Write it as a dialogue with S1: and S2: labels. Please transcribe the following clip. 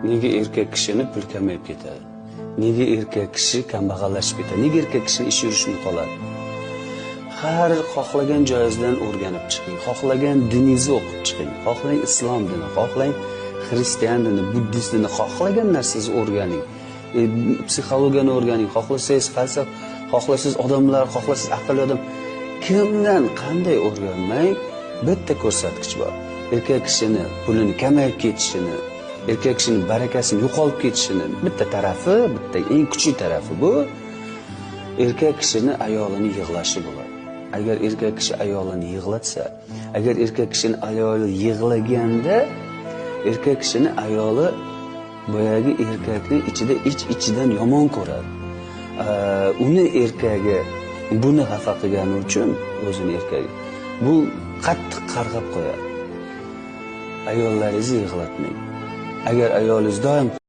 S1: Nega erkak kishini pul kamayib ketadi? Nega erkak kishi kambag'allashib ketadi? Nega erkak kishini ish yurishini qoladi? Har xohlagan joyingizdan o'rganib chiqing. Xohlagan diningizni o'qib chiqing. Xohlang islom dini, xohlang xristian dini, buddist dini, xohlagan narsangizni o'rganing. Psixologiyani o'rganing. Xohlasangiz falsafa, xohlasangiz odamlar, xohlasangiz aqlli odam. Kimdan qanday o'rganmang, bitta ko'rsatkich bor. Erkak kishini pulini kamayib ketishini, erkak kishining barakasini yo'qolib ketishini bitta tarafi, bitta eng kuchli tarafi bu erkak kishini ayolini yig'lashi bo'ladi. Agar erkak kishi ayolini yig'latsa, agar erkak kishining ayoli yig'laganda erkak kishining ayoli boyagi erkakning ichida ichidan yomon ko'radi. Uni erkagi buni xafa qilgani uchun o'zini erkagi bu qattiq qarg'ab qo'yadi. Ayollaringizni yig'latmang. Agar ayolingiz doim